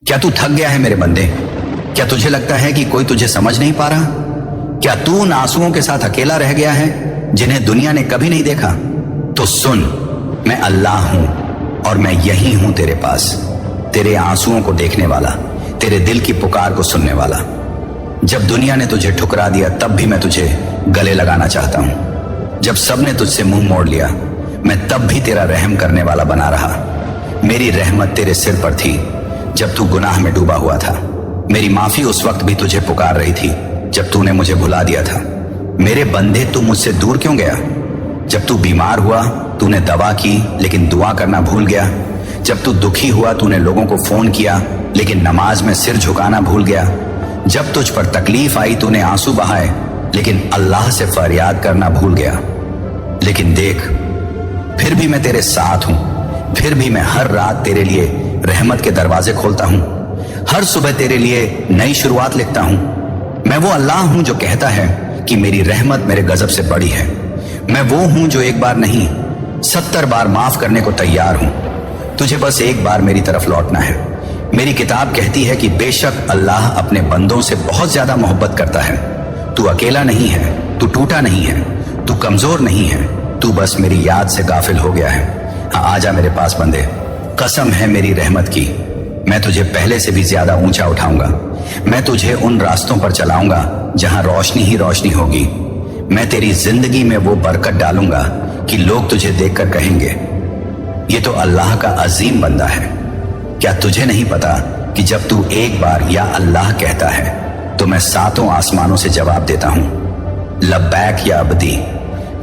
क्या तू थक गया है मेरे बंदे? क्या तुझे लगता है कि कोई तुझे समझ नहीं पा रहा? क्या तू उन आंसुओं के साथ अकेला रह गया है जिन्हें दुनिया ने कभी नहीं देखा? तो सुन, मैं अल्लाह हूं और मैं यही हूं तेरे पास, तेरे आंसुओं को देखने वाला, तेरे दिल की पुकार को सुनने वाला। जब दुनिया ने तुझे ठुकरा दिया तब भी मैं तुझे गले लगाना चाहता हूं। जब सबने तुझसे मुंह मोड़ लिया मैं तब भी तेरा रहम करने वाला बना रहा। मेरी रहमत तेरे सिर पर थी जब तू गुनाह में डूबा हुआ था। मेरी माफी उस वक्त भी तुझे पुकार रही थी जब तूने मुझे भुला दिया था। मेरे बंदे, तू मुझसे दूर क्यों गया? जब तू बीमार हुआ तूने दवा की लेकिन दुआ करना भूल गया। जब तू दुखी हुआ तूने लोगों को फोन किया लेकिन नमाज में सिर झुकाना भूल गया। जब तुझ पर तकलीफ आई तूने आंसू बहाए लेकिन अल्लाह से फरियाद करना भूल गया। लेकिन देख, फिर भी मैं तेरे साथ हूं, फिर भी मैं हर रात तेरे लिए रहमत के दरवाजे खोलता हूं, हर सुबह तेरे लिए नई शुरुआत लिखता हूं। मैं वो अल्लाह हूं जो कहता है कि मेरी रहमत मेरे गजब से बड़ी है। मैं वो हूं जो एक बार नहीं 70 बार माफ करने को तैयार हूं। तुझे बस एक बार मेरी तरफ लौटना है। मेरी किताब कहती है कि बेशक अल्लाह अपने बंदों से बहुत ज्यादा मोहब्बत करता है। तू अकेला नहीं है, तू टूटा नहीं है, तू कमजोर नहीं है, तू बस मेरी याद से गाफिल हो गया है। हाँ, आजा मेरे पास बंदे, कसम है मेरी रहमत की, मैं तुझे पहले से भी ज्यादा ऊंचा उठाऊंगा। मैं तुझे उन रास्तों पर चलाऊंगा जहां रोशनी ही रोशनी होगी। मैं तेरी जिंदगी में वो बरकत डालूंगा कि लोग तुझे देखकर कहेंगे ये तो अल्लाह का अजीम बंदा है। क्या तुझे नहीं पता कि जब तू एक बार या अल्लाह कहता है तो मैं 7 आसमानों से जवाब देता हूं, लब्बैक या अब्दी।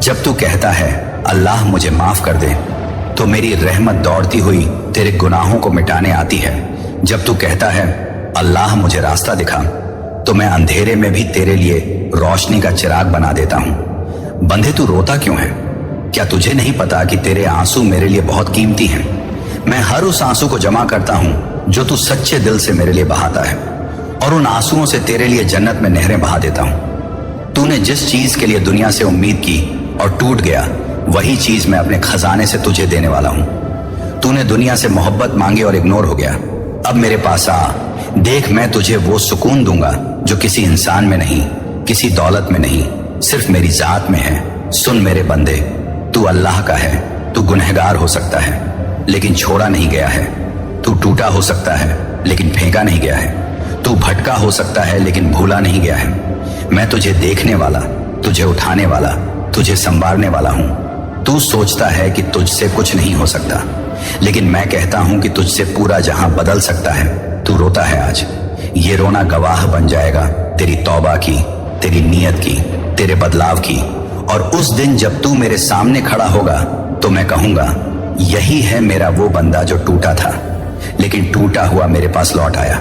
जब तू कहता है अल्लाह मुझे माफ कर दे तो मेरी रहमत दौड़ती हुई तेरे गुनाहों को मिटाने आती है। जब तू कहता है अल्लाह मुझे रास्ता दिखा तो मैं अंधेरे में भी तेरे लिए रोशनी का चिराग बना देता हूं। बंदे, तू रोता क्यों है? क्या तुझे नहीं पता कि तेरे आंसू मेरे लिए बहुत कीमती हैं? मैं हर उस आंसू को जमा करता हूं जो तू सच्चे दिल से मेरे लिए बहाता है, और उन आंसुओं से तेरे लिए जन्नत में नहरें बहा देता हूं। तूने जिस चीज के लिए दुनिया से उम्मीद की और टूट गया, वही चीज मैं अपने खजाने से तुझे देने वाला हूं। तूने दुनिया से मोहब्बत मांगी और इग्नोर हो गया। अब मेरे पास आ, देख, मैं तुझे वो सुकून दूंगा जो किसी इंसान में नहीं, किसी दौलत में नहीं, सिर्फ मेरी जात में है। सुन मेरे बंदे, तू अल्लाह का है। तू गुनहगार हो सकता है लेकिन छोड़ा नहीं गया है। तू टूटा हो सकता है लेकिन फेंका नहीं गया है। तू भटका हो सकता है लेकिन भूला नहीं गया है। मैं तुझे देखने वाला, तुझे उठाने वाला, तुझे संवारने वाला हूं। तू सोचता है कि तुझसे कुछ नहीं हो सकता, लेकिन मैं कहता हूं कि तुझसे पूरा जहां बदल सकता है। तू रोता है आज, ये रोना गवाह बन जाएगा तेरी तौबा की, तेरी नीयत की, तेरे बदलाव की। और उस दिन जब तू मेरे सामने खड़ा होगा तो मैं कहूंगा यही है मेरा वो बंदा जो टूटा था लेकिन टूटा हुआ मेरे पास लौट आया,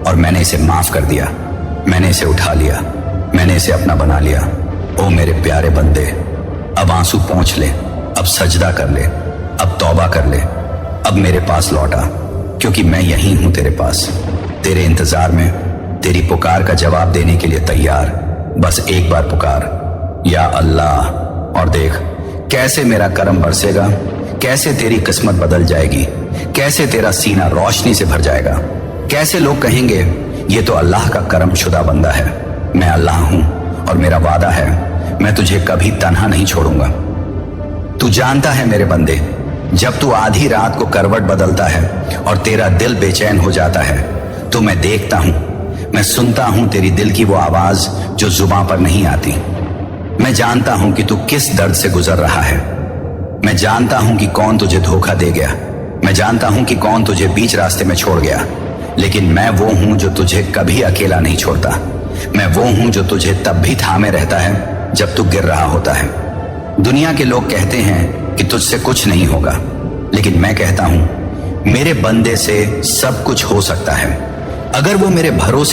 और मैंने इसे माफ कर दिया, मैंने इसे उठा लिया, मैंने इसे अपना बना लिया। ओ मेरे प्यारे बंदे, अब आंसू पोंछ ले, अब सजदा कर ले, अब तौबा कर ले, अब मेरे पास लौटा, क्योंकि मैं यही हूं तेरे पास, तेरे इंतजार में, तेरी पुकार का जवाब देने के लिए तैयार। बस एक बार पुकार, या अल्लाह, और देख कैसे मेरा करम बरसेगा, कैसे तेरी किस्मत बदल जाएगी, कैसे तेरा सीना रोशनी से भर जाएगा, कैसे लोग कहेंगे ये तो अल्लाह का करम शुदा बंदा है। मैं अल्लाह हूं और मेरा वादा है मैं तुझे कभी तन्हा नहीं छोड़ूंगा। तू जानता है मेरे बंदे, जब तू आधी रात को करवट बदलता है और तेरा दिल बेचैन हो जाता है तो मैं देखता हूं, मैं सुनता हूं तेरी दिल की वो आवाज जो जुबां पर नहीं आती। मैं जानता हूं कि तू किस दर्द से गुजर रहा है। मैं जानता हूं कि कौन तुझे धोखा दे गया। मैं जानता हूं कि कौन तुझे बीच रास्ते में छोड़ गया, लेकिन मैं वो हूं जो तुझे कभी अकेला नहीं छोड़ता। मैं वो हूं जो तुझे तब भी थामे रहता है जब तू गिर रहा होता है। दुनिया के लोग कहते हैं कि तुझसे कुछ नहीं होगा, लेकिन मैं कहता हूं मेरे बंदे से सब कुछ हो सकता है अगर वो मेरे भरोसे